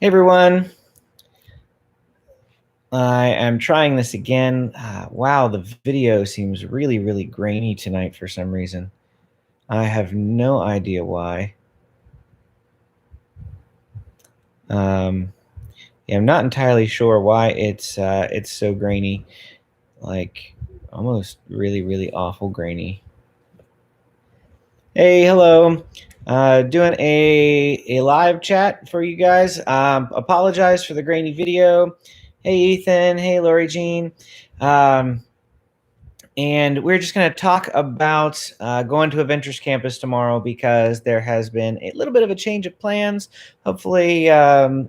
Hey everyone, I am trying this again. Wow, the video seems really grainy tonight for some reason. I have no idea why. Um, yeah, I'm not entirely sure why it's so grainy, like almost really awful grainy. Hey, hello. Doing a live chat for you guys. Apologize for the grainy video. Hey Ethan. Hey Lori Jean. Um, And we're just going to talk about going to Avengers campus tomorrow because there has been a little bit of a change of plans. Hopefully,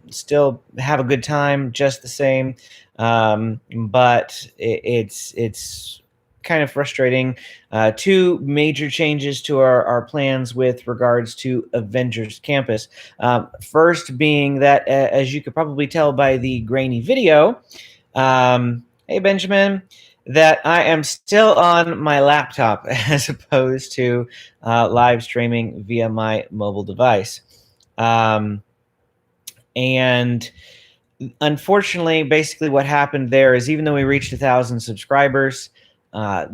still have a good time just the same. But it's kind of frustrating. Two major changes to our plans with regards to Avengers campus. First, being that, as you could probably tell by the grainy video, hey Benjamin, that I am still on my laptop as opposed to live streaming via my mobile device. Um, and unfortunately, basically what happened there is even though we reached 1,000 subscribers, uh,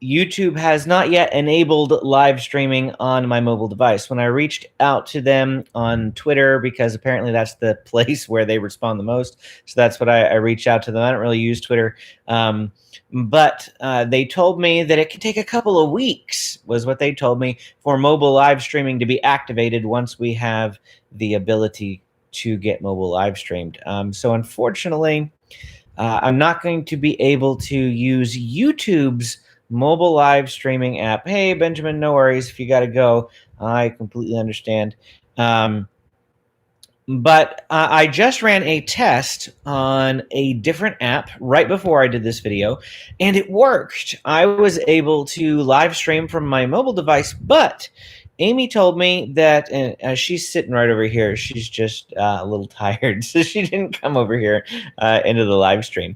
YouTube has not yet enabled live streaming on my mobile device. When I reached out to them on Twitter, because apparently that's the place where they respond the most, so that's what I reached out to them. I don't really use Twitter, but they told me that it could take a couple of weeks, was what they told me, for mobile live streaming to be activated once we have the ability to get mobile live streamed. So unfortunately, I'm not going to be able to use YouTube's mobile live streaming app. Hey, Benjamin, no worries if you got to go. I completely understand. But I just ran a test on a different app right before I did this video, and it worked. I was able to live stream from my mobile device, but Amy told me that, and she's sitting right over here. She's just a little tired, so she didn't come over here into the live stream.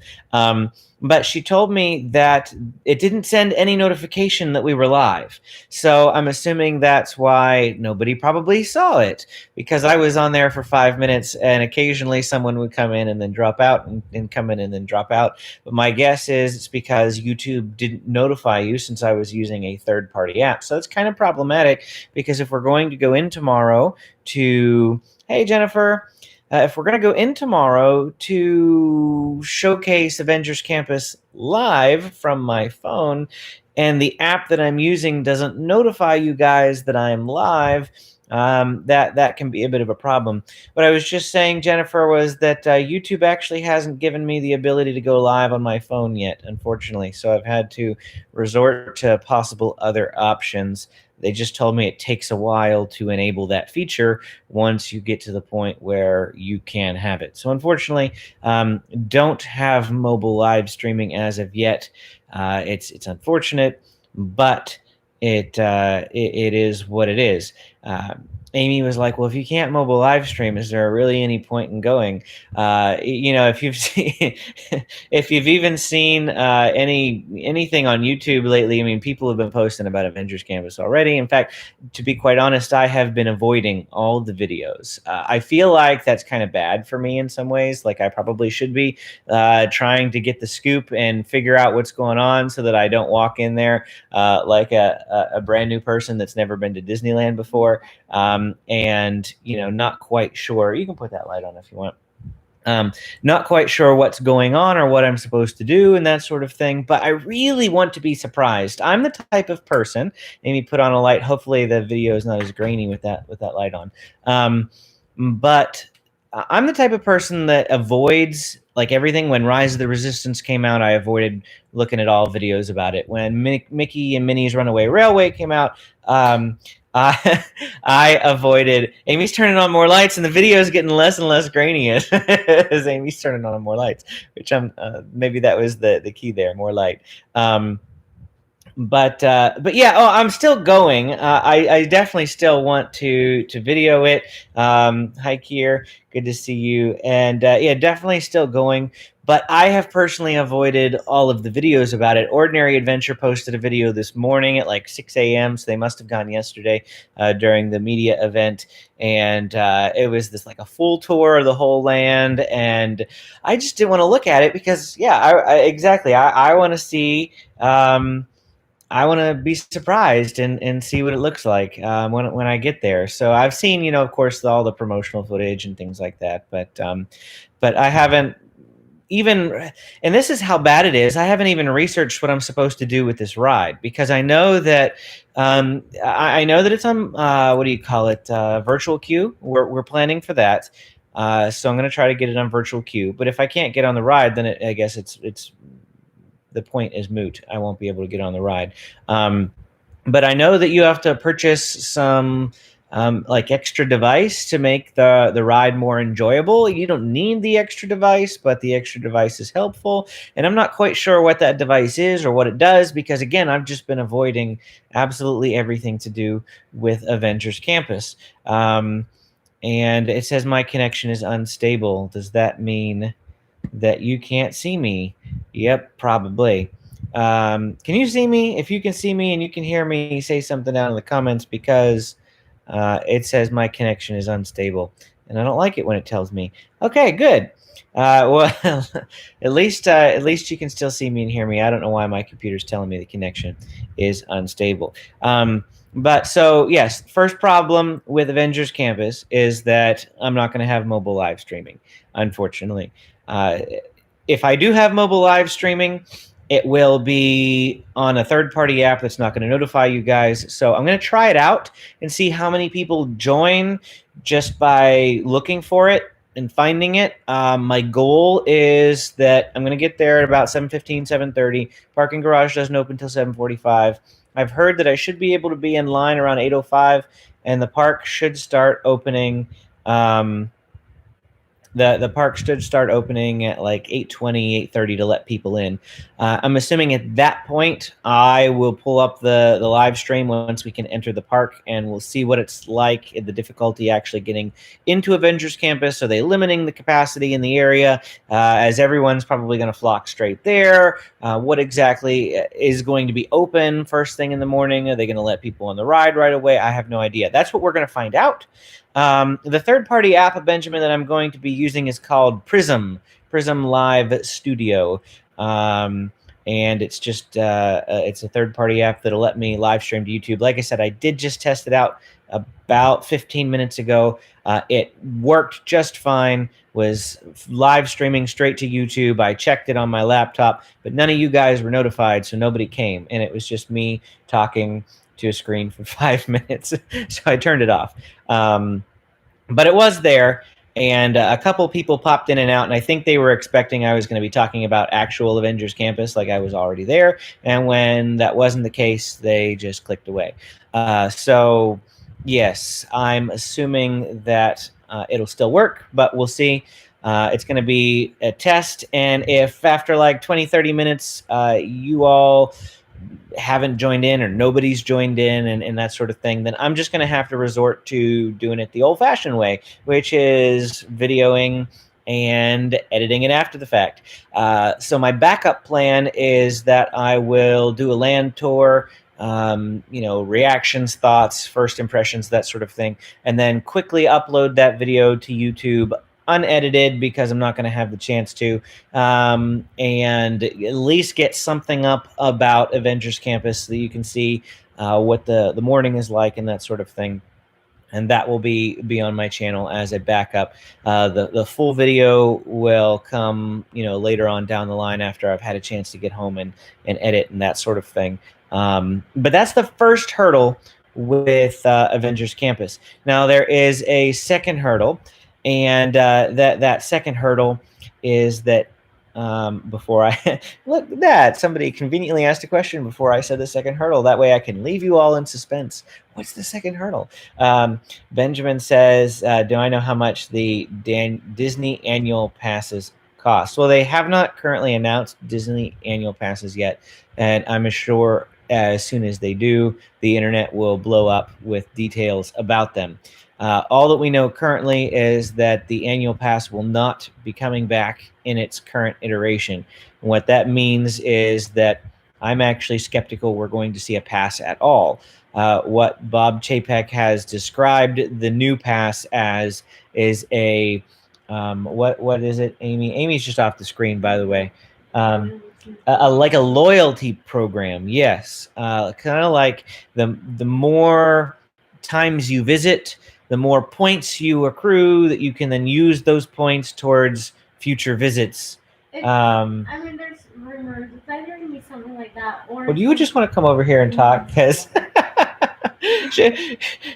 But she told me that it didn't send any notification that we were live. So I'm assuming that's why nobody probably saw it, because I was on there for 5 minutes and occasionally someone would come in and then drop out and come in and then drop out. But my guess is it's because YouTube didn't notify you since I was using a third party app. So it's kind of problematic because if we're going to go in tomorrow to, hey, Jennifer, if we're going to go in tomorrow to showcase Avengers Campus live from my phone, and the app that I'm using doesn't notify you guys that I'm live, that can be a bit of a problem. What I was just saying, Jennifer, was that YouTube actually hasn't given me the ability to go live on my phone yet, unfortunately. So I've had to resort to possible other options. They just told me it takes a while to enable that feature once you get to the point where you can have it. So unfortunately, don't have mobile live streaming as of yet. It's unfortunate, but it is what it is. Uh, Amy was like, "Well, if you can't mobile live stream, is there really any point in going?" If you've seen, if you've even seen anything on YouTube lately, I mean, people have been posting about Avengers Campus already. In fact, to be quite honest, I have been avoiding all the videos. I feel like that's kind of bad for me in some ways. Like I probably should be trying to get the scoop and figure out what's going on so that I don't walk in there like a brand new person that's never been to Disneyland before, and not quite sure. You can put that light on if you want. Not quite sure what's going on or what I'm supposed to do and that sort of thing, but I really want to be surprised. I'm the type of person. Amy put on a light. Hopefully the video is not as grainy with that light on. But I'm the type of person that avoids like everything. When Rise of the Resistance came out, I avoided looking at all videos about it. When Mickey and Minnie's Runaway Railway came out, I, I avoided. Amy's turning on more lights, and the video is getting less and less grainy as Amy's turning on more lights. Which maybe that was the key there, more light. But yeah, I'm still going. I definitely still want to video it. Hi Kier, good to see you. And yeah, definitely still going. But I have personally avoided all of the videos about it. Ordinary Adventure posted a video this morning at like 6 a.m. So they must have gone yesterday during the media event, and it was this like a full tour of the whole land. And I just didn't want to look at it because yeah, exactly. I want to see. I want to be surprised and see what it looks like when I get there. So I've seen, of course, all the promotional footage and things like that, but I haven't even, and this is how bad it is. I haven't even researched what I'm supposed to do with this ride because I know that I know that it's on what do you call it, virtual queue. We're planning for that. So I'm going to try to get it on virtual queue. But if I can't get on the ride, then I guess it's the point is moot. I won't be able to get on the ride. But I know that you have to purchase some like extra device to make the ride more enjoyable. You don't need the extra device, but the extra device is helpful. And I'm not quite sure what that device is or what it does because again, I've just been avoiding absolutely everything to do with Avengers Campus. And it says my connection is unstable. Does that mean that you can't see me? Yep, probably. Can you see me? If you can see me and you can hear me, say something down in the comments because it says my connection is unstable, and I don't like it when it tells me. Okay, good. Well, at least you can still see me and hear me. I don't know why my computer's telling me the connection is unstable. But so yes, first problem with Avengers Campus is that I'm not going to have mobile live streaming, unfortunately. If I do have mobile live streaming, it will be on a third-party app that's not going to notify you guys. So I'm going to try it out and see how many people join just by looking for it and finding it. My goal is that I'm going to get there at about 7:15, 7:30. Parking garage doesn't open until 7:45. I've heard that I should be able to be in line around 8:05, and the park should start opening. The park should start opening at like 8:20, 8:30 to let people in. I'm assuming at that point I will pull up the live stream once we can enter the park, and we'll see what it's like, the difficulty actually getting into Avengers Campus. Are they limiting the capacity in the area as everyone's probably going to flock straight there? What exactly is going to be open first thing in the morning? Are they going to let people on the ride right away? I have no idea. That's what we're going to find out. The third-party app, Benjamin, that I'm going to be using is called Prism Live Studio. And it's just it's a third-party app that'll let me live stream to YouTube. Like I said, I did just test it out about 15 minutes ago. It worked just fine, was live streaming straight to YouTube. I checked it on my laptop, but none of you guys were notified, so nobody came. And it was just me talking to a screen for 5 minutes. So I turned it off. But it was there, and a couple people popped in and out, and I think they were expecting I was going to be talking about actual Avengers Campus, like I was already there. And when that wasn't the case, they just clicked away. So yes, I'm assuming that it'll still work, but we'll see. It's going to be a test, and if after like 20, 30 minutes you all haven't joined in or nobody's joined in and that sort of thing, then I'm just going to have to resort to doing it the old-fashioned way, which is videoing and editing it after the fact. So my backup plan is that I will do a land tour, reactions, thoughts, first impressions, that sort of thing, and then quickly upload that video to YouTube unedited because I'm not going to have the chance to, and at least get something up about Avengers Campus so that you can see what the morning is like and that sort of thing. And that will be on my channel as a backup. The full video will come later on down the line after I've had a chance to get home and edit and that sort of thing. But that's the first hurdle with Avengers Campus. Now there is a second hurdle. And that second hurdle is that before I look at that, somebody conveniently asked a question before I said the second hurdle. That way I can leave you all in suspense. What's the second hurdle? Benjamin says, do I know how much the Disney annual passes cost? Well, they have not currently announced Disney annual passes yet, and I'm as soon as they do, the internet will blow up with details about them. All that we know currently is that the annual pass will not be coming back in its current iteration. And what that means is that I'm actually skeptical we're going to see a pass at all. What Bob Chapek has described the new pass as is a what is it, Amy? Amy's just off the screen, by the way. Like a loyalty program, yes. Kind of like the more times you visit, the more points you accrue that you can then use those points towards future visits. I mean, there's rumors. It's either going to be something like that or. Well, do you just want to come over here and talk? Because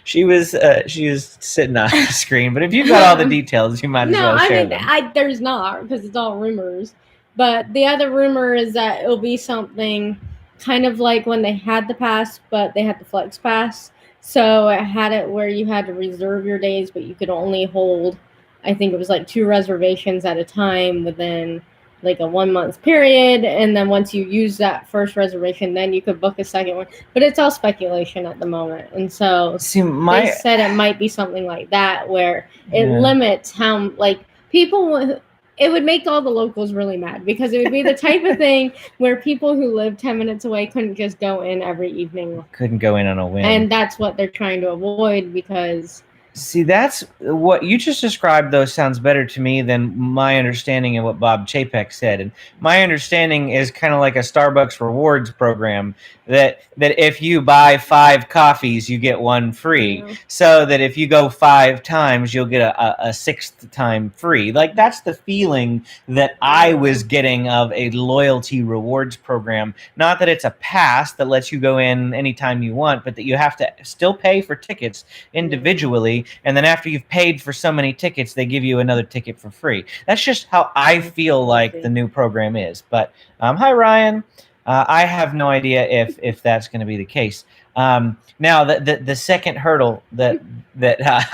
she was sitting on the screen. But if you've got all the details, you might as well share them. There's not, because it's all rumors. But the other rumor is that it'll be something kind of like when they had the pass, but they had the flex pass. So it had it where you had to reserve your days, but you could only hold, I think it was like 2 reservations at a time within like a 1 month period. And then once you use that first reservation, then you could book a second one. But it's all speculation at the moment. And so they said it might be something like that, where it limits how, like, people. It would make all the locals really mad, because it would be the type of thing where people who live 10 minutes away couldn't just go in every evening. Couldn't go in on a whim. And that's what they're trying to avoid, because... See, that's what you just described, though, sounds better to me than my understanding of what Bob Chapek said. And my understanding is kind of like a Starbucks rewards program, that if you buy 5 coffees, you get 1 free. Yeah. So that if you go 5 times, you'll get a 6th time free. Like, that's the feeling that I was getting of a loyalty rewards program. Not that it's a pass that lets you go in anytime you want, but that you have to still pay for tickets individually. And then after you've paid for so many tickets, they give you another ticket for free. That's just how I feel like the new program is. But hi, Ryan. I have no idea if that's going to be the case. Now, the second hurdle that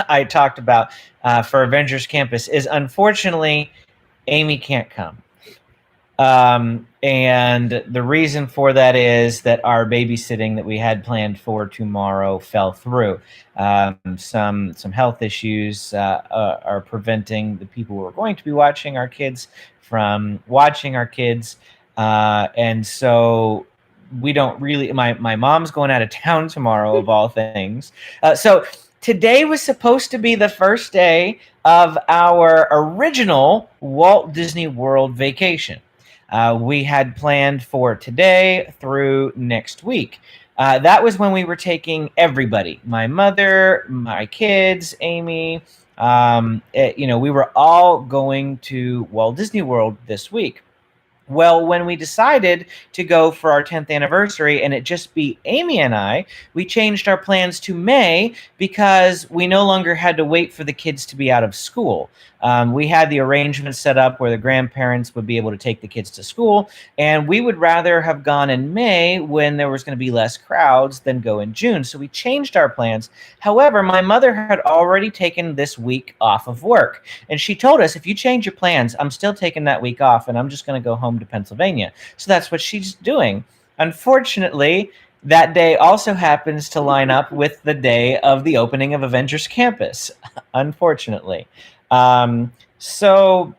I talked about for Avengers Campus is, unfortunately, Amy can't come. And the reason for that is that our babysitting that we had planned for tomorrow fell through. Some health issues are preventing the people who are going to be watching our kids from watching our kids. And so we don't really, my mom's going out of town tomorrow, of all things. So today was supposed to be the first day of our original Walt Disney World vacation. We had planned for today through next week. That was when we were taking everybody, my mother, my kids, Amy, we were all going to Walt Disney World this week. Well, when we decided to go for our 10th anniversary and it just be Amy and I, we changed our plans to May because we no longer had to wait for the kids to be out of school. We had the arrangement set up where the grandparents would be able to take the kids to school, and we would rather have gone in May when there was going to be less crowds than go in June. So we changed our plans. However, my mother had already taken this week off of work, and she told us, if you change your plans, I'm still taking that week off, and I'm just going to go home to Pennsylvania. So that's what she's doing. Unfortunately, that day also happens to line up with the day of the opening of Avengers Campus, unfortunately. So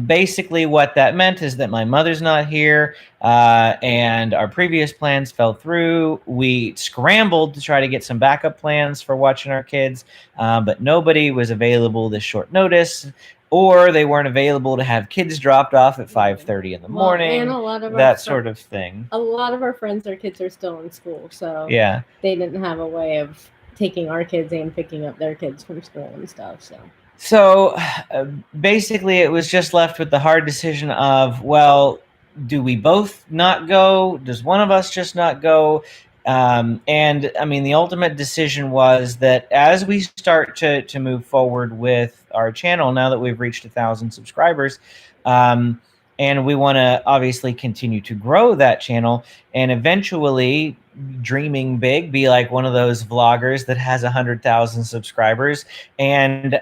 basically what that meant is that my mother's not here, and our previous plans fell through. We scrambled to try to get some backup plans for watching our kids, but nobody was available this short notice, or they weren't available to have kids dropped off at 5:30 in the morning, and a lot of that sort of thing. A lot of our friends, their kids are still in school, so yeah, they didn't have a way of taking our kids and picking up their kids from school and stuff. So basically, it was just left with the hard decision of, well, do we both not go? Does one of us just not go? And I mean, the ultimate decision was that as we start to move forward with our channel, now that we've reached 1,000 subscribers, and we want to obviously continue to grow that channel and eventually, dreaming big, be like one of those vloggers that has 100,000 subscribers, and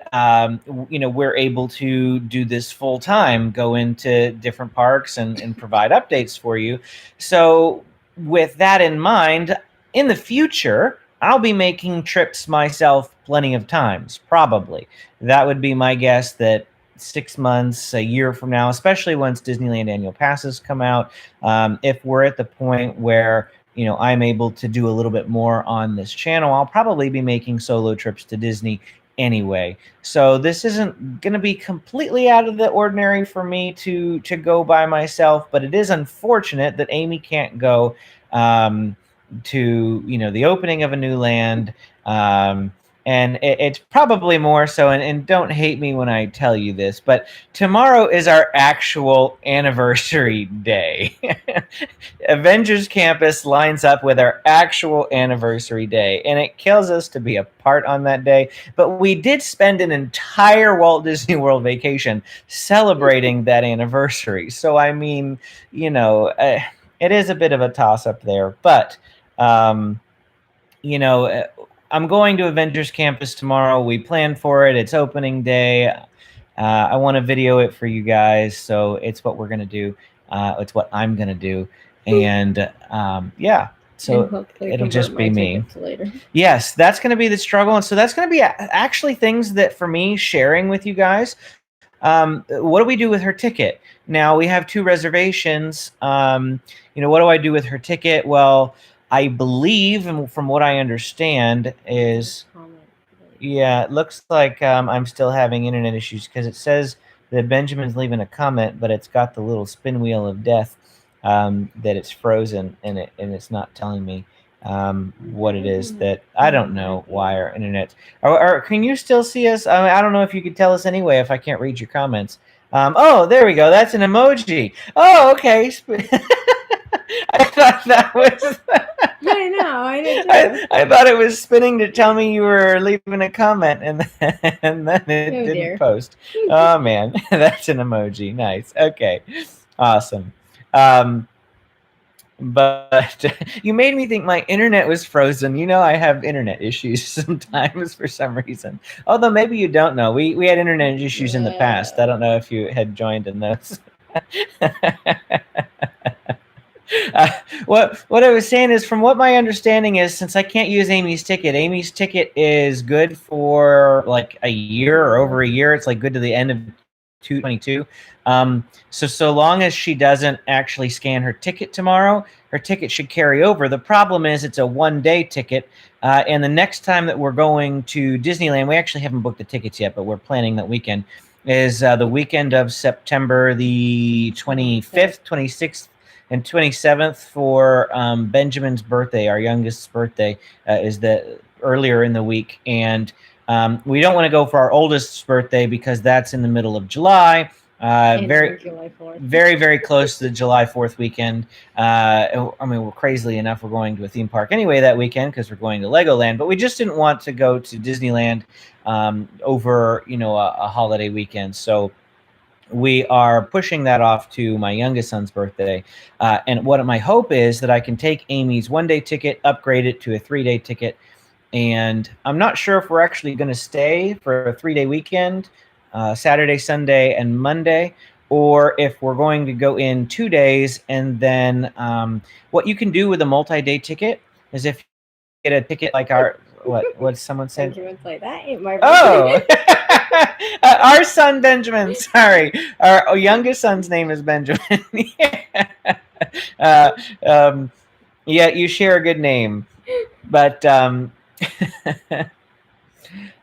we're able to do this full time, go into different parks and provide updates for you. So with that in mind, in the future, I'll be making trips myself plenty of times, probably. That would be my guess, that 6 months, a year from now, especially once Disneyland annual passes come out, if we're at the point where I'm able to do a little bit more on this channel, I'll probably be making solo trips to Disney anyway. So this isn't going to be completely out of the ordinary for me to go by myself, but it is unfortunate that Amy can't go to the opening of a new land. And it's probably more so, and don't hate me when I tell you this, but tomorrow is our actual anniversary day. Avengers Campus lines up with our actual anniversary day, and it kills us to be apart on that day. But we did spend an entire Walt Disney World vacation celebrating that anniversary. So, I mean, it is a bit of a toss-up there. But, I'm going to Avengers Campus tomorrow. We planned for it. It's opening day. I want to video it for you guys, so it's what we're going to do. It's what I'm going to do. And yeah, so it'll just be me. Yes, that's going to be the struggle. And so that's going to be actually things that, for me, sharing with you guys. What do we do with her ticket? Now, we have 2 reservations. What do I do with her ticket? Well, I believe, and from what I understand, is, yeah, it looks like I'm still having internet issues, because it says that Benjamin's leaving a comment, but it's got the little spin wheel of death, that it's frozen, and it's not telling me what it is. That I don't know why our internet. Or can you still see us? I don't know if you could tell us anyway if I can't read your comments. Oh, there we go. That's an emoji. Oh, okay. I thought that was. I know. I did too. I thought it was spinning to tell me you were leaving a comment, and then it didn't post. Oh man, that's an emoji. Nice. Okay, awesome. But you made me think my internet was frozen. I have internet issues sometimes for some reason. Although maybe you don't know. We had internet issues in the past. I don't know if you had joined in those. What I was saying is, from what my understanding is, since I can't use Amy's ticket is good for like a year or over a year. It's like good to the end of 2022. So long as she doesn't actually scan her ticket tomorrow, her ticket should carry over. The problem is it's a one-day ticket, and the next time that we're going to Disneyland, we actually haven't booked the tickets yet, but we're planning that weekend, is the weekend of September the 25th, 26th, and 27th for Benjamin's birthday. Our youngest's birthday is the earlier in the week, and we don't want to go for our oldest's birthday because that's in the middle of July. Very, very close to the July 4th weekend. We're crazily enough, we're going to a theme park anyway that weekend because we're going to Legoland, but we just didn't want to go to Disneyland over, a holiday weekend. So we are pushing that off to my youngest son's birthday. And what my hope is that I can take Amy's one-day ticket, upgrade it to a 3-day ticket. And I'm not sure if we're actually going to stay for a 3-day weekend, Saturday, Sunday, and Monday, or if we're going to go in 2 days. And then what you can do with a multi-day ticket is, if you get a ticket like what someone said? Benjamin's like, that ain't my birthday. Oh! Our son Benjamin, sorry. Our youngest son's name is Benjamin. Yeah, you share a good name. But now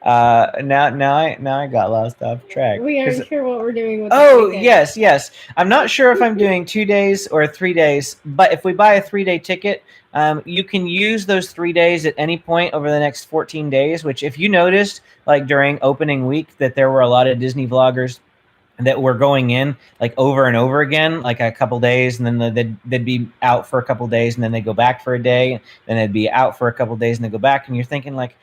I got lost off track. We aren't sure what we're doing with yes. I'm not sure if I'm doing 2 days or 3 days, but if we buy a 3-day ticket, you can use those 3 days at any point over the next 14 days, which, if you noticed, like during opening week, that there were a lot of Disney vloggers that were going in like over and over again, like a couple days, and then they'd be out for a couple days, and then they go back for a day, then they'd be out for a couple days, and they go back, and you're thinking like,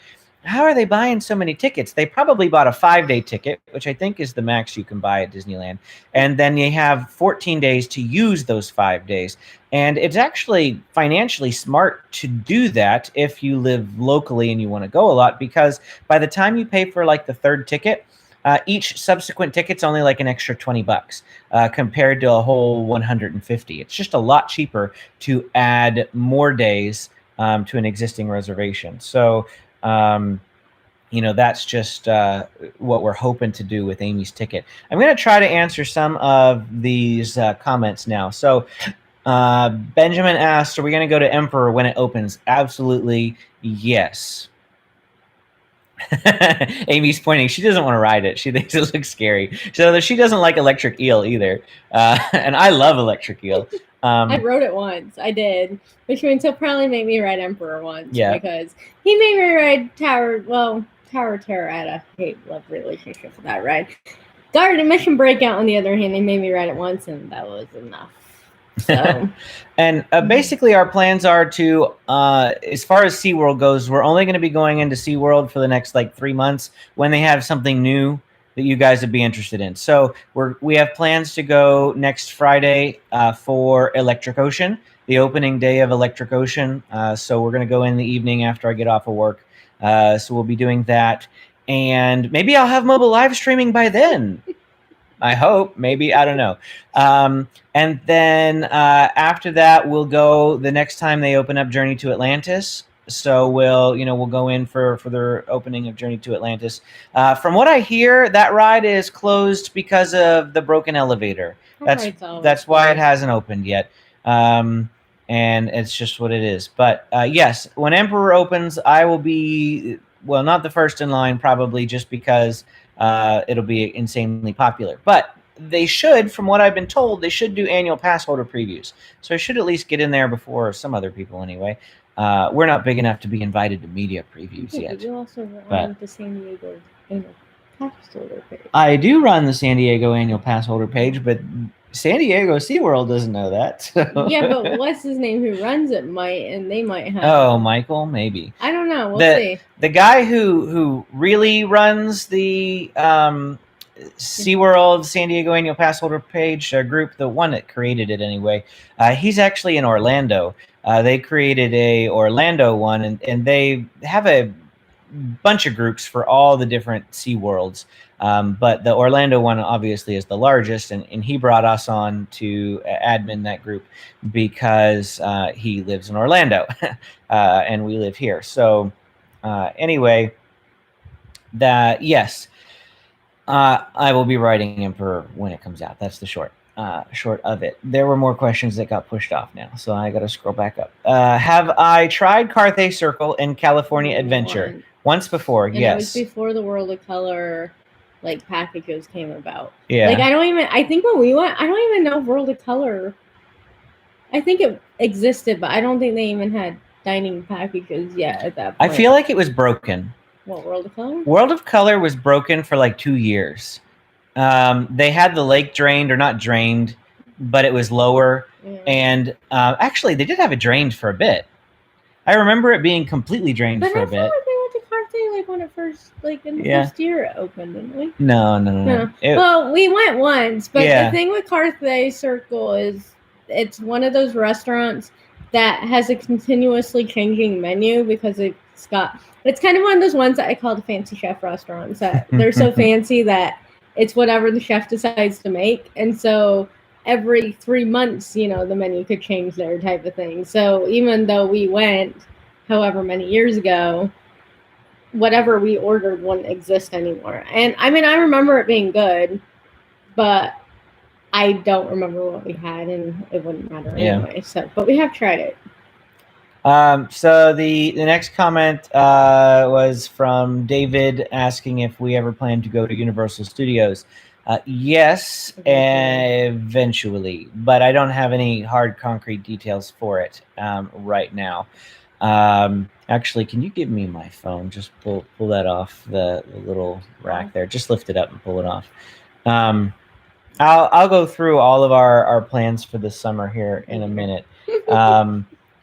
how are they buying so many tickets? They probably bought a 5-day ticket, which I think is the max you can buy at Disneyland. And then you have 14 days to use those 5 days. And it's actually financially smart to do that if you live locally and you want to go a lot, because by the time you pay for like the 3rd ticket, Each subsequent ticket's only like an extra $20 compared to a whole 150. It's just a lot cheaper to add more days to an existing reservation. So, that's just what we're hoping to do with Amy's ticket. I'm going to try to answer some of these comments now. So, Benjamin asked, are we going to go to Emperor when it opens? Absolutely, yes. Amy's pointing. She doesn't want to ride it. She thinks it looks scary. So she doesn't like electric eel either. And I love electric eel. I rode it once. I did. Which means he'll probably make me ride Emperor once. Yeah. Because he made me ride Tower Terror. I had a hate-love relationship with that ride. Garden Mission Breakout, on the other hand, he made me ride it once, and that was enough. So. And basically our plans are to, as far as SeaWorld goes, we're only going to be going into SeaWorld for the next like 3 months when they have something new that you guys would be interested in. So we have plans to go next Friday for Electric Ocean, the opening day of Electric Ocean. So we're going to go in the evening after I get off of work. So we'll be doing that. And maybe I'll have mobile live streaming by then. I hope, maybe, I don't know. And then after that, we'll go the next time they open up Journey to Atlantis. So we'll go in for their opening of Journey to Atlantis. From what I hear, that ride is closed because of the broken elevator. That's why it hasn't opened yet. And it's just what it is. But yes, when Emperor opens, I will be, well, not the first in line, probably, just because it'll be insanely popular. But they should, from what I've been told, they should do annual pass holder previews. So I should at least get in there before some other people anyway. We're not big enough to be invited to media previews yet. You also run the San Diego annual pass holder page. I do run the San Diego annual pass holder page, but San Diego SeaWorld doesn't know that. So. Yeah, but what's his name who runs it might, and they might have. Oh, Michael, maybe. I don't know. We'll see. The guy who really runs the SeaWorld San Diego annual pass holder page group, the one that created it anyway, he's actually in Orlando. They created a Orlando one, and they have a bunch of groups for all the different SeaWorlds. But the Orlando one obviously is the largest, and he brought us on to admin that group because he lives in Orlando and we live here. So anyway, yes, I will be writing Emperor when it comes out. That's the short of it. There were more questions that got pushed off now, so I got to scroll back up. Have I tried Carthay Circle in California Adventure? Once before, and yes. It was before the World of Color packages came about. Yeah. I think when we went, I don't even know if World of Color, I think it existed, but I don't think they even had dining packages yet at that point. I feel like it was broken. What, World of Color? World of Color was broken for like 2 years. They had the lake drained, or not drained, but it was lower. Yeah. And actually, they did have it drained for a bit. I remember it being completely drained for a bit. When it first, in the first year it opened, didn't we? No. Well, we went once, but the thing with Carthay Circle is it's one of those restaurants that has a continuously changing menu because it's kind of one of those ones that I call the fancy chef restaurants, that they're so fancy that it's whatever the chef decides to make. And so every 3 months, the menu could change there type of thing. So even though we went however many years ago, whatever we ordered wouldn't exist anymore. And I mean, I remember it being good, but I don't remember what we had, and it wouldn't matter anyway. So, but we have tried it. So the next comment was from David asking if we ever plan to go to Universal Studios. Yes, eventually, but I don't have any hard concrete details for it right now. Actually, can you give me my phone? Just pull that off the little rack there. Just lift it up and pull it off. I'll go through all of our plans for the summer here in a minute.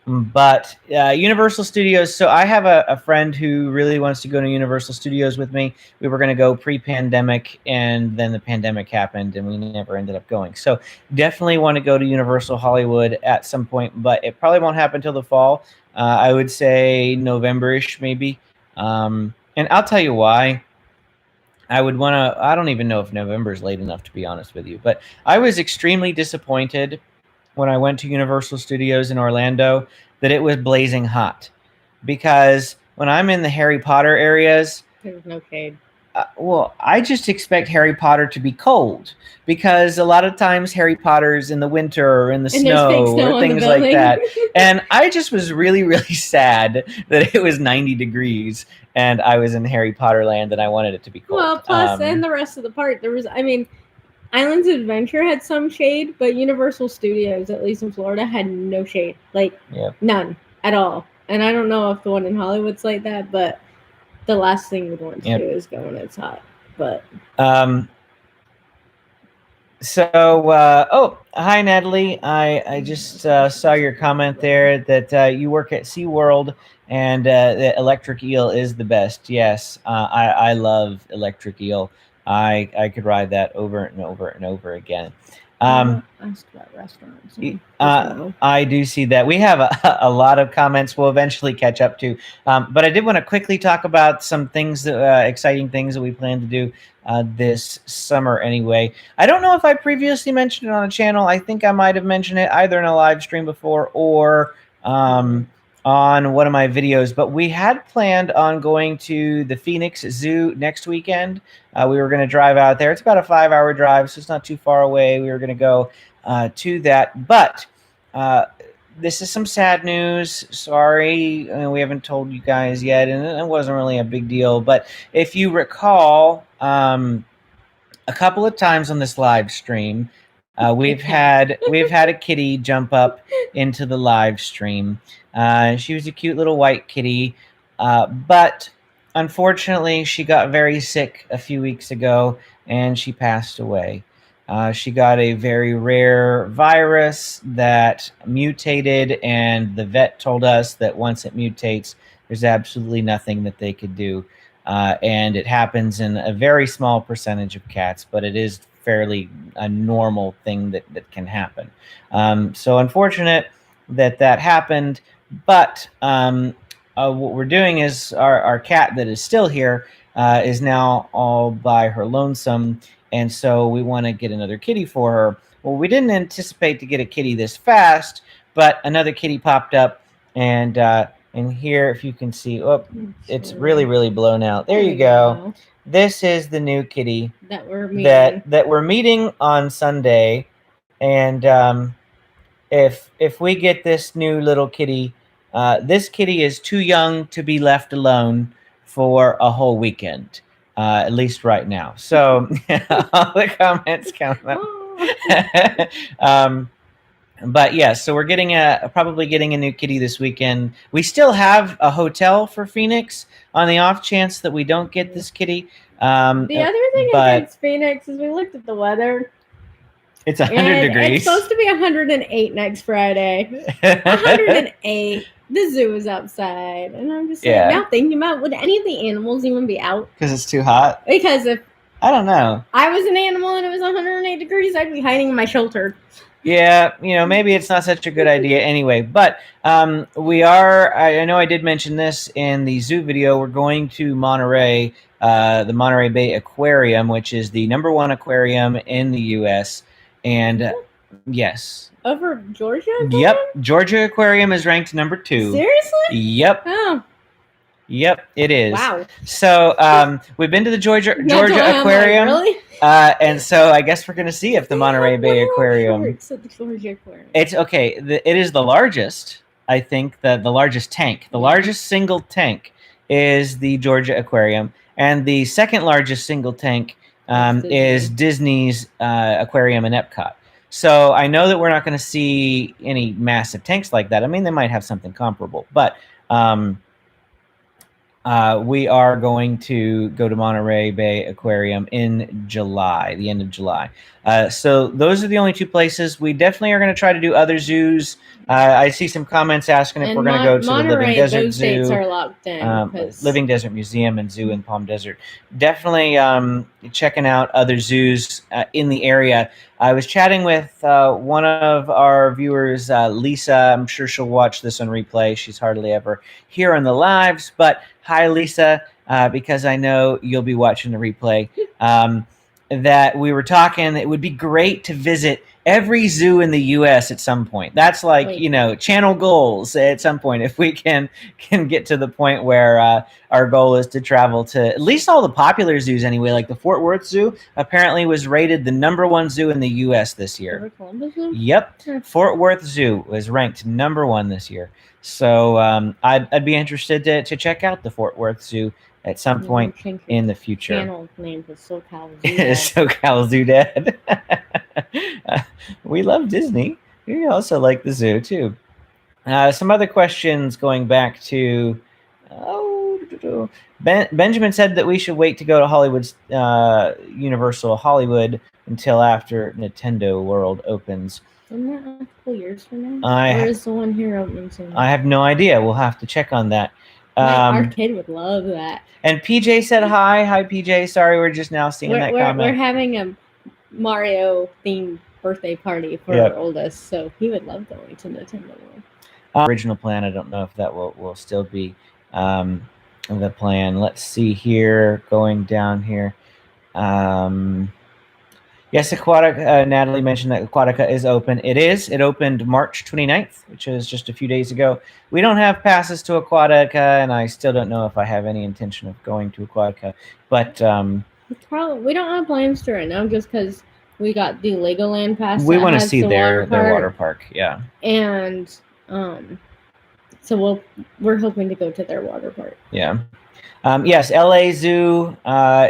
But Universal Studios, so I have a friend who really wants to go to Universal Studios with me. We were going to go pre-pandemic, and then the pandemic happened, and we never ended up going. So definitely want to go to Universal Hollywood at some point, but it probably won't happen till the fall. I would say November-ish maybe. And I'll tell you why. I would want to. I don't even know if November is late enough, to be honest with you. But I was extremely disappointed when I went to Universal Studios in Orlando that it was blazing hot, because when I'm in the Harry Potter areas, There's no shade. well, I just expect Harry Potter to be cold, because a lot of times Harry Potter's in the winter or in the And there's fake snow snow or on the things like building. that. And I just was really, really sad that it was 90 degrees and I was in Harry Potter land and I wanted it to be cold. Well, plus, and the rest of the park, there was, I mean, Islands of Adventure had some shade, but Universal Studios, at least in Florida, had no shade. Like, none at all. And I don't know if the one in Hollywood's like that, but the last thing we'd want to do is go when it's hot. But oh, hi Natalie. I just saw your comment there that you work at Seaworld and the electric eel is the best. Yes, I love electric eel. I could ride that over and over and over again. Asked about restaurants. I do see that. We have a lot of comments we'll eventually catch up to. But I did want to quickly talk about some things, exciting things that we plan to do this summer anyway. I don't know if I previously mentioned it on the channel. I think I might have mentioned it either in a live stream before or on one of my videos, but we had planned on going to the Phoenix Zoo next weekend. We were going to drive out there. It's about a 5-hour drive, so it's not too far away. We were going to go to that, but this is some sad news. Sorry, we haven't told you guys yet, and it wasn't really a big deal, but if you recall, a couple of times on this live stream, we've had a kitty jump up into the live stream. She was a cute little white kitty, but unfortunately, she got very sick a few weeks ago, and she passed away. She got a very rare virus that mutated, and the vet told us that once it mutates, there's absolutely nothing that they could do. And it happens in a very small percentage of cats, but it is fairly a normal thing that can happen. So unfortunate that happened, but what we're doing is our cat that is still here is now all by her lonesome, and so we want to get another kitty for her. Well, we didn't anticipate to get a kitty this fast, but another kitty popped up, and here, if you can see, oh, it's really, really blown out. There you go. This is the new kitty that we're meeting. That we're meeting on Sunday, and if we get this new little kitty, this kitty is too young to be left alone for a whole weekend, at least right now. So all the comments count up. But yeah, so we're getting probably getting a new kitty this weekend. We still have a hotel for Phoenix on the off chance that we don't get this kitty. The other thing against Phoenix is we looked at the weather. It's 100 degrees. It's supposed to be 108 next Friday. 108. The zoo is outside, and I'm just now thinking about, would any of the animals even be out? Because it's too hot. Because if I don't know, I was an animal and it was 108 degrees, I'd be hiding in my shelter. Yeah, maybe it's not such a good idea anyway. But we are. I know I did mention this in the zoo video. We're going to Monterey, the Monterey Bay Aquarium, which is the #1 aquarium in the U.S. And yes, over Georgia Aquarium? Yep, Georgia Aquarium is ranked #2. Seriously? Yep. Oh. Yep, it is. Wow. So we've been to the Georgia Aquarium. Really? And so I guess we're going to see if the Monterey Bay Aquarium. It's okay. It is the largest. I think the largest tank, the largest single tank, is the Georgia Aquarium, and the second largest single tank is Disney's aquarium in Epcot. So I know that we're not going to see any massive tanks like that. I mean, they might have something comparable, but we are going to go to Monterey Bay Aquarium in July, the end of July. So those are the only two places. We definitely are going to try to do other zoos. I see some comments asking if we're going to go to the Living Desert those Zoo. Dates are locked in, Living Desert Museum and Zoo in Palm Desert. Definitely checking out other zoos in the area. I was chatting with one of our viewers, Lisa. I'm sure she'll watch this on replay. She's hardly ever here on the lives, but hi, Lisa. because I know you'll be watching the replay. That we were talking, it would be great to visit every zoo in the U.S. at some point. That's like, Wait. channel goals at some point. If we can get to the point where our goal is to travel to at least all the popular zoos anyway, like the Fort Worth Zoo apparently was rated the #1 zoo in the U.S. this year. Columbus Zoo? Yep. Fort Worth Zoo was ranked #1 this year. So I'd be interested to check out the Fort Worth Zoo at some point in the future. Channel name was SoCal Zoo Dad. SoCal Zoo Dad. We love Disney. We also like the zoo too. Some other questions going back to Benjamin said that we should wait to go to Hollywood's Universal Hollywood until after Nintendo World opens. Isn't that a couple years from now? Or is the one here opening soon? I have no idea. We'll have to check on that. Our kid would love that. And PJ said hi. Hi, PJ. Sorry, we're just now seeing that comment. We're having a Mario-themed birthday party for our oldest, so he would love going to Nintendo World. Original plan. I don't know if that will still be the plan. Let's see here. Going down here. Yes, Aquatica. Natalie mentioned that Aquatica is open. It is. It opened March 29th, which is just a few days ago. We don't have passes to Aquatica, and I still don't know if I have any intention of going to Aquatica. But we don't have plans to right now, just because we got the Legoland pass. We want to see their water park. Yeah. And so we're hoping to go to their water park. Yeah. Yes, LA Zoo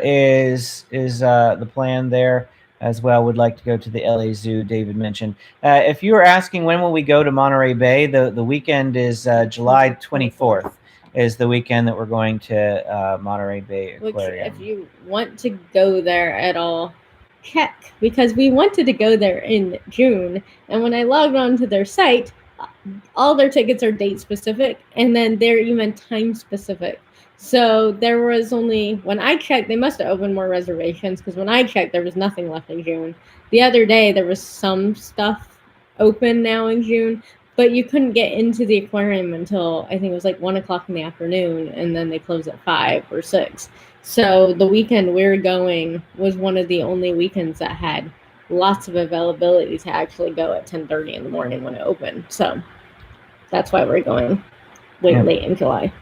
is the plan there as well. Would like to go to the LA Zoo, David mentioned. If you were asking when will we go to Monterey Bay, the weekend is July 24th is the weekend that we're going to Monterey Bay Aquarium. Which, if you want to go there at all, check, because we wanted to go there in June, and when I logged on to their site, all their tickets are date specific, and then they're even time specific. So there was only, when I checked, they must have opened more reservations, because when I checked, there was nothing left in June. The other day, there was some stuff open now in June, but you couldn't get into the aquarium until, I think it was like 1 o'clock in the afternoon, and then they closed at 5 or 6. So the weekend we were going was one of the only weekends that had lots of availability to actually go at 10:30 in the morning when it opened. So that's why we're going late in July.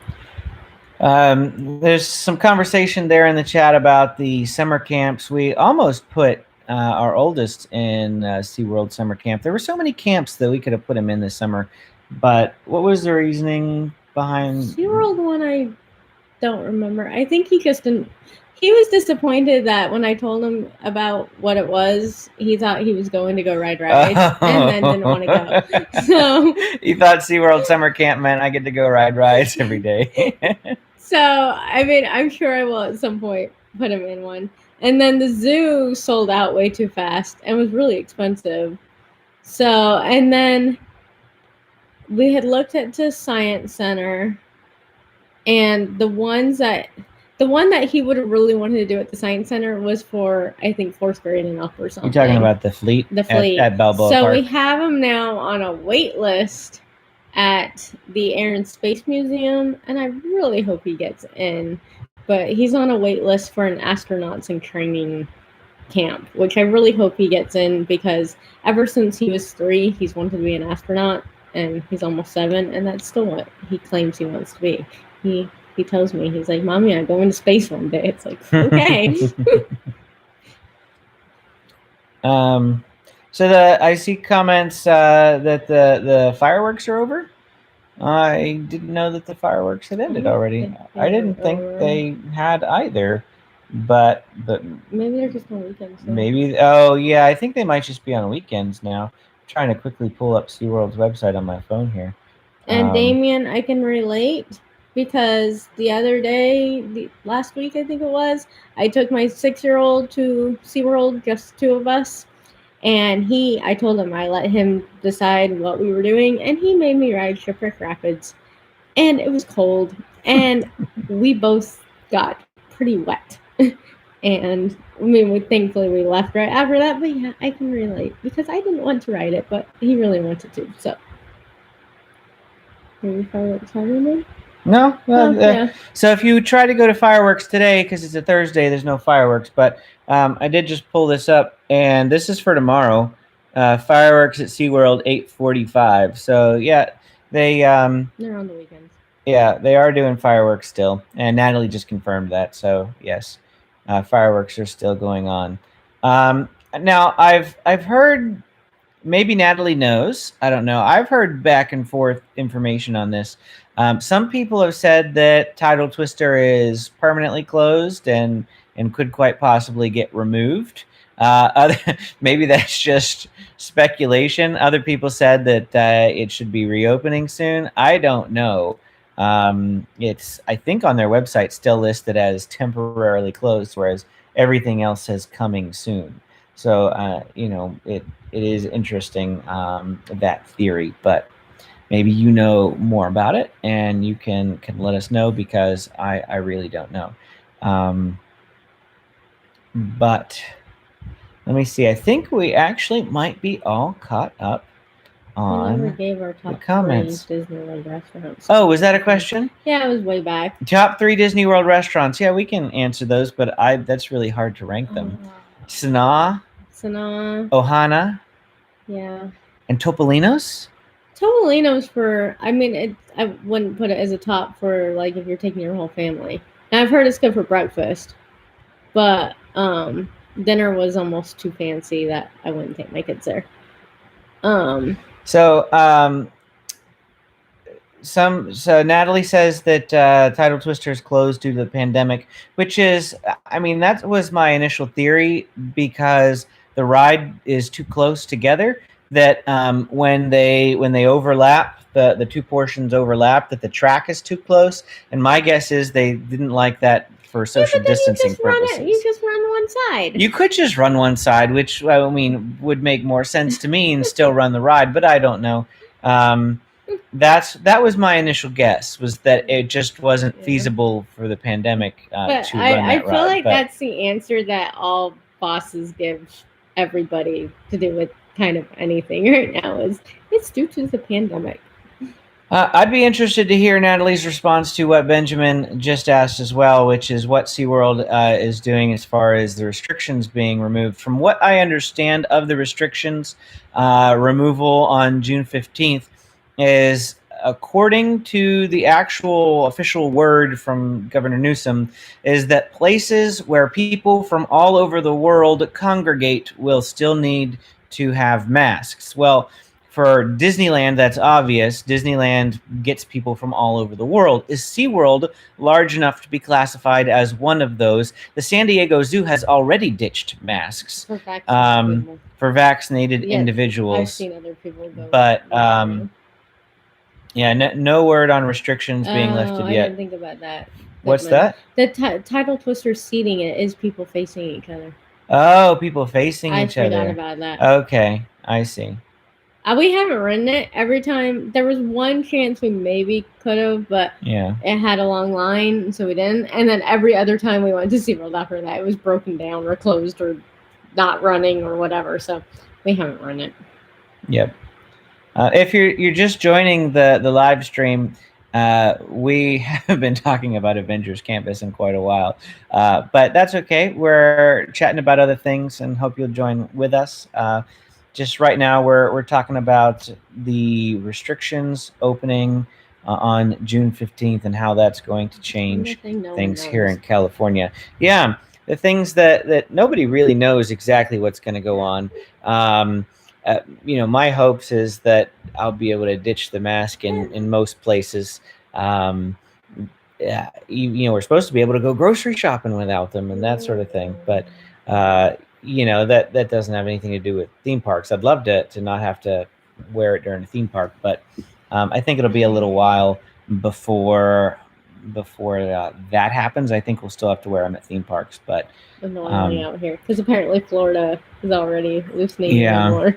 There's some conversation there in the chat about the summer camps. We almost put our oldest in SeaWorld summer camp. There were so many camps that we could have put him in this summer, but what was the reasoning behind SeaWorld one? I don't remember. I think he just didn't. He was disappointed that when I told him about what it was, he thought he was going to go ride rides and then didn't want to go. So he thought SeaWorld summer camp meant I get to go ride rides every day. So, I mean, I'm sure I will at some point put him in one. And then the zoo sold out way too fast and was really expensive. So, and then we had looked at the Science Center, and the one that he would have really wanted to do at the Science Center was for, I think, 4th grade and up or something. You're talking about the fleet? The fleet. At Balboa So Park. we have him now on a wait list at the Air and Space Museum, and I really hope he gets in. But he's on a wait list for an astronauts in training camp, which I really hope he gets in, because ever since he was 3, he's wanted to be an astronaut, and he's almost 7, and that's still what he claims he wants to be. He tells me, he's like, "Mommy, I'm going to space one day." It's like, okay. So I see comments that the fireworks are over. I didn't know that the fireworks had ended already. I didn't think they had either, but maybe they're just on weekends. So. Maybe. Oh yeah, I think they might just be on weekends now. I'm trying to quickly pull up SeaWorld's website on my phone here. And Damien, I can relate, because the other day, last week I think it was, I took my 6-year-old to SeaWorld, just 2 of us. And I told him I let him decide what we were doing, and he made me ride Shipwreck Rapids. And it was cold, and we both got pretty wet. And I mean, thankfully we left right after that, but yeah, I can relate, because I didn't want to ride it, but he really wanted to, so. Maybe fireworks happening? No. Yeah. So if you try to go to fireworks today, because it's a Thursday, there's no fireworks. But I did just pull this up, and this is for tomorrow. Fireworks at SeaWorld 8:45. So yeah, they They're on the weekends. yeah, they are doing fireworks still, and Natalie just confirmed that. So yes, fireworks are still going on. Now I've heard, maybe Natalie knows. I don't know. I've heard back and forth information on this. Some people have said that Tidal Twister is permanently closed and could quite possibly get removed. Maybe that's just speculation. Other people said that it should be reopening soon. I don't know. It's, I think, on their website still listed as temporarily closed, whereas everything else says coming soon. So it is interesting, that theory, but maybe you know more about it and you can let us know, because I really don't know. But let me see. I think we actually might be all caught up on We never gave our top the comments. 3 Disney World restaurants. Oh, was that a question? Yeah, it was way back. Top 3 Disney World restaurants. Yeah, we can answer those, but that's really hard to rank them. Sanaa, Ohana, yeah, and Topolino's. Topolino's I wouldn't put it as a top for like if you're taking your whole family. And I've heard it's good for breakfast, but dinner was almost too fancy that I wouldn't take my kids there. So Natalie says that Tidal Twister is closed due to the pandemic, which is, that was my initial theory, because the ride is too close together, that when they overlap, the two portions overlap, that the track is too close. And my guess is they didn't like that for social distancing purposes. You just run one side. You could just run one side, which would make more sense to me, and still run the ride, but I don't know. That was my initial guess, was that it just wasn't feasible for the pandemic to run that ride. I feel like that's the answer that all bosses give everybody to do with kind of anything right now, is it's due to the pandemic. I'd be interested to hear Natalie's response to what Benjamin just asked as well, which is what SeaWorld is doing as far as the restrictions being removed. From what I understand of the restrictions removal on June 15th is, according to the actual official word from Governor Newsom, is that places where people from all over the world congregate will still need to have masks. Well, for Disneyland, that's obvious. Disneyland gets people from all over the world. Is SeaWorld large enough to be classified as one of those? The San Diego Zoo has already ditched masks for vaccinated individuals. I've seen other people go. But no word on restrictions being lifted yet. I didn't think about that. What's that? The Tidal Twister seating it is people facing each other. Oh, people facing each other. I forgot about that. Okay, I see. We haven't ridden it. Every time, there was one chance we maybe could have, but it had a long line, so we didn't. And then every other time we went to SeaWorld after that, it was broken down or closed or not running or whatever. So we haven't run it. Yep. If you're just joining the live stream, we haven't been talking about Avengers Campus in quite a while, but that's okay. We're chatting about other things, and hope you'll join with us. Just right now, we're talking about the restrictions opening on June 15th and how that's going to change things here in California. Yeah, the things that nobody really knows exactly what's going to go on. My hopes is that I'll be able to ditch the mask in most places. We're supposed to be able to go grocery shopping without them and that sort of thing, but that doesn't have anything to do with theme parks. I'd love to not have to wear it during a theme park, but I think it'll be a little while before that happens. I think we'll still have to wear them at theme parks, but annoyingly out here, because apparently Florida is already loosening more.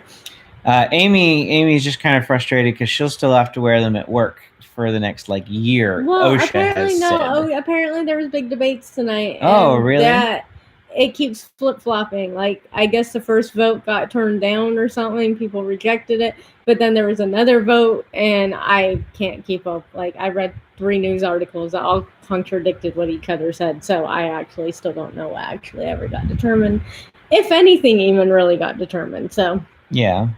Amy's just kind of frustrated because she'll still have to wear them at work for the next year. Well, apparently there was big debates tonight. Oh, really? That it keeps flip-flopping. Like, I guess the first vote got turned down or something. People rejected it. But then there was another vote, and I can't keep up. Like, I read 3 news articles that all contradicted what each other said. So I actually still don't know what actually ever got determined. If anything even really got determined. So Yeah.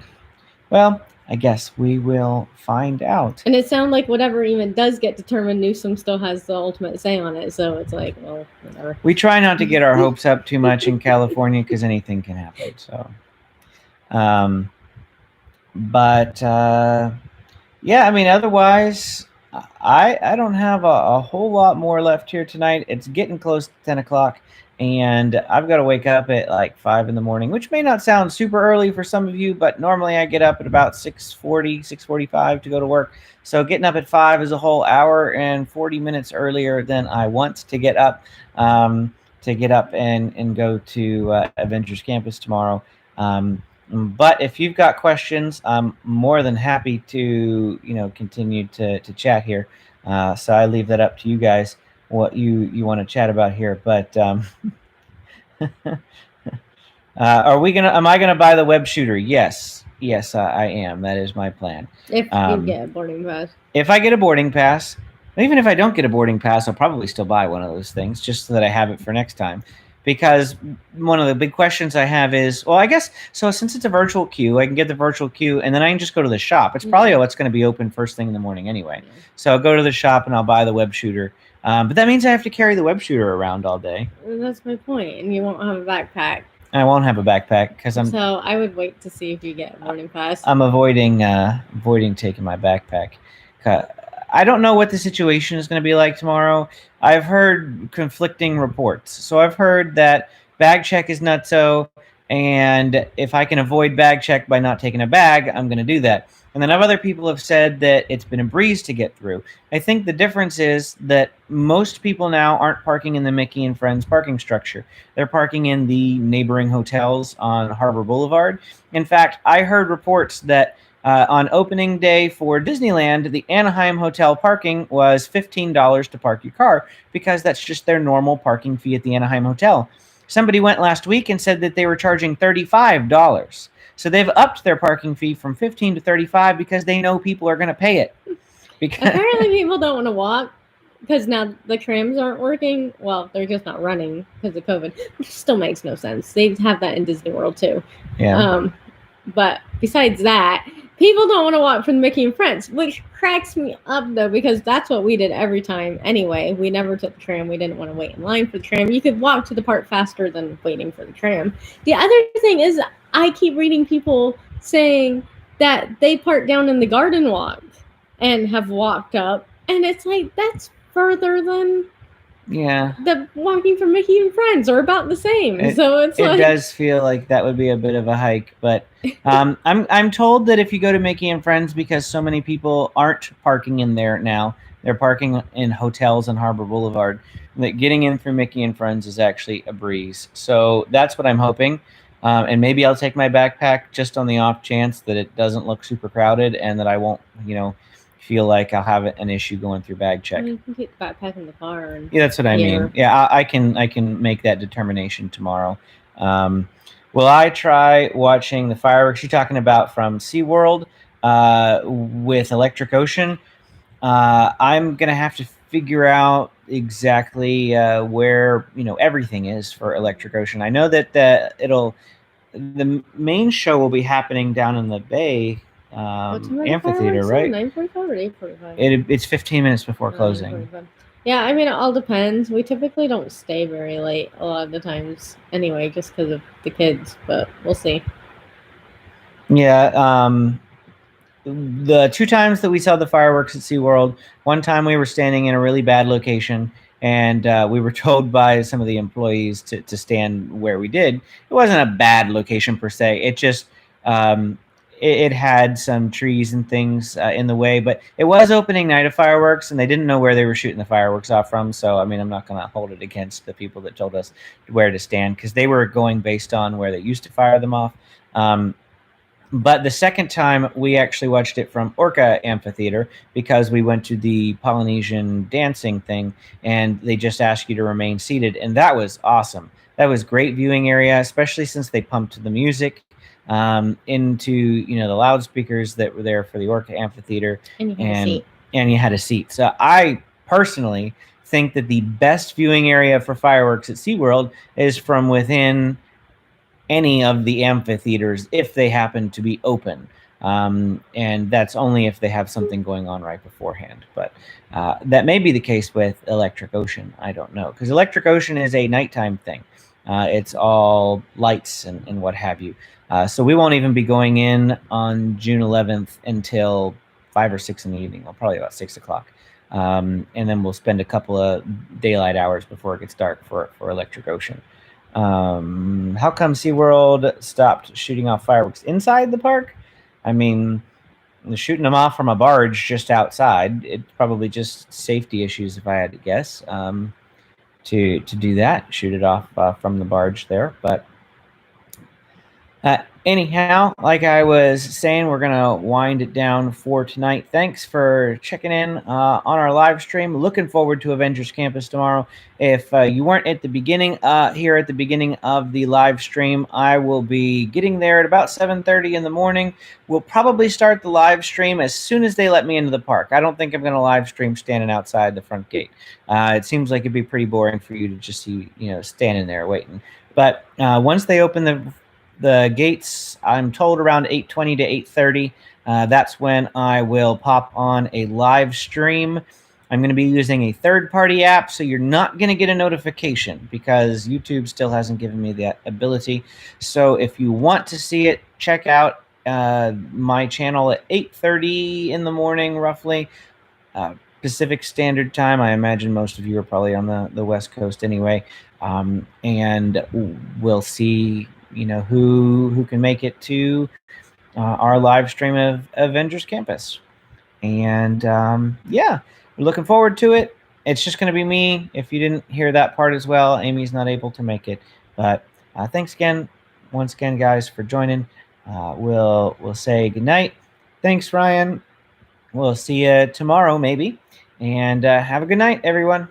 Well, I guess we will find out. And it sounds like whatever even does get determined, Newsom still has the ultimate say on it. So it's like, well, whatever. We try not to get our hopes up too much in California because anything can happen. So, yeah, I mean, otherwise, I don't have a whole lot more left here tonight. It's getting close to 10 o'clock, and I've got to wake up at like 5 in the morning, which may not sound super early for some of you, but normally I get up at about 6:40, 6:45 to go to work. So getting up at 5 is a whole hour and 40 minutes earlier than I want to get up and go to Avengers campus tomorrow. But if you've got questions, I'm more than happy to, continue to chat here. So I leave that up to you guys, what you want to chat about here. But am I gonna buy the web shooter? Yes, I am. That is my plan. If you get a boarding pass. If I get a boarding pass, even if I don't get a boarding pass, I'll probably still buy one of those things just so that I have it for next time. Because one of the big questions I have is, well, I guess, so since it's a virtual queue, I can get the virtual queue, and then I can just go to the shop. It's probably what's going to be open first thing in the morning anyway. So I'll go to the shop, and I'll buy the web shooter. But that means I have to carry the web shooter around all day. That's my point, and you won't have a backpack. I won't have a backpack because I'm. So I would wait to see if you get a boarding pass. I'm avoiding taking my backpack. I don't know what the situation is going to be like tomorrow. I've heard conflicting reports. So I've heard that bag check is nutso, and if I can avoid bag check by not taking a bag, I'm going to do that. And then other people have said that it's been a breeze to get through. I think the difference is that most people now aren't parking in the Mickey and Friends parking structure. They're parking in the neighboring hotels on Harbor Boulevard. In fact, I heard reports that on opening day for Disneyland, the Anaheim Hotel parking was $15 to park your car because that's just their normal parking fee at the Anaheim Hotel. Somebody went last week and said that they were charging $35. So they've upped their parking fee from $15 to $35 because they know people are going to pay it. Because apparently people don't want to walk because now the trams aren't working. Well, they're just not running because of COVID, which still makes no sense. They have that in Disney World too. Yeah. But besides that, people don't want to walk from Mickey and Friends, which cracks me up, though, because that's what we did every time anyway. We never took the tram. We didn't want to wait in line for the tram. You could walk to the park faster than waiting for the tram. The other thing is I keep reading people saying that they park down in the Garden Walk and have walked up, and it's like, that's further than... Yeah, the walking from Mickey and Friends are about the same. So it does feel like that would be a bit of a hike, but I'm told that if you go to Mickey and Friends, because so many people aren't parking in there now, they're parking in hotels on Harbor Boulevard, that getting in through Mickey and Friends is actually a breeze. So that's what I'm hoping, and maybe I'll take my backpack just on the off chance that it doesn't look super crowded and that I won't, feel like I'll have an issue going through bag check. You can keep the backpack in the car. And yeah, that's what I mean. Yeah, I can make that determination tomorrow. Will I try watching the fireworks you're talking about from Seaworld with Electric Ocean? I'm gonna have to figure out exactly where everything is for Electric Ocean. I know that the main show will be happening down in the bay. Amphitheater, right? 9:45 or 8:45? It's 15 minutes before closing. Yeah, I mean, it all depends. We typically don't stay very late a lot of the times anyway, just because of the kids, but we'll see. Yeah, the 2 times that we saw the fireworks at SeaWorld, one time we were standing in a really bad location, and we were told by some of the employees to stand where we did. It wasn't a bad location per se. It just... It had some trees and things in the way, but it was opening night of fireworks, and they didn't know where they were shooting the fireworks off from. So, I mean, I'm not going to hold it against the people that told us where to stand, because they were going based on where they used to fire them off. But the second time, we actually watched it from Orca Amphitheater because we went to the Polynesian dancing thing, and they just asked you to remain seated, and that was awesome. That was great viewing area, especially since they pumped the music into the loudspeakers that were there for the Orca Amphitheater, And you had a seat. and you had a seat. So I personally think that the best viewing area for fireworks at SeaWorld is from within any of the amphitheaters if they happen to be open. And that's only if they have something going on right beforehand. But that may be the case with Electric Ocean. I don't know, because Electric Ocean is a nighttime thing. It's all lights and what have you. So we won't even be going in on June 11th until 5 or 6 in the evening. Well, probably about 6 o'clock. And then we'll spend a couple of daylight hours before it gets dark for Electric Ocean. How come SeaWorld stopped shooting off fireworks inside the park? I mean, shooting them off from a barge just outside, it's probably just safety issues, if I had to guess, to do that, shoot it off from the barge there. But anyhow, like I was saying, we're going to wind it down for tonight. Thanks for checking in on our live stream. Looking forward to Avengers Campus tomorrow. If you weren't at the beginning, here at the beginning of the live stream, I will be getting there at about 7:30 in the morning. We'll probably start the live stream as soon as they let me into the park. I don't think I'm going to live stream standing outside the front gate. It seems like it'd be pretty boring for you to just see, standing there waiting. But once they open the gates, I'm told around 8:20 to 8:30. That's when I will pop on a live stream. I'm going to be using a third-party app, so you're not going to get a notification because YouTube still hasn't given me that ability. So if you want to see it, check out my channel at 8:30 in the morning, roughly, Pacific Standard Time. I imagine most of you are probably on the West Coast anyway. And we'll see who can make it to our live stream of Avengers Campus. And yeah, we're looking forward to it. It's just going to be me. If you didn't hear that part as well, Amy's not able to make it. But thanks once again, guys, for joining. We'll say goodnight. Thanks, Ryan. We'll see you tomorrow, maybe. And have a good night, everyone.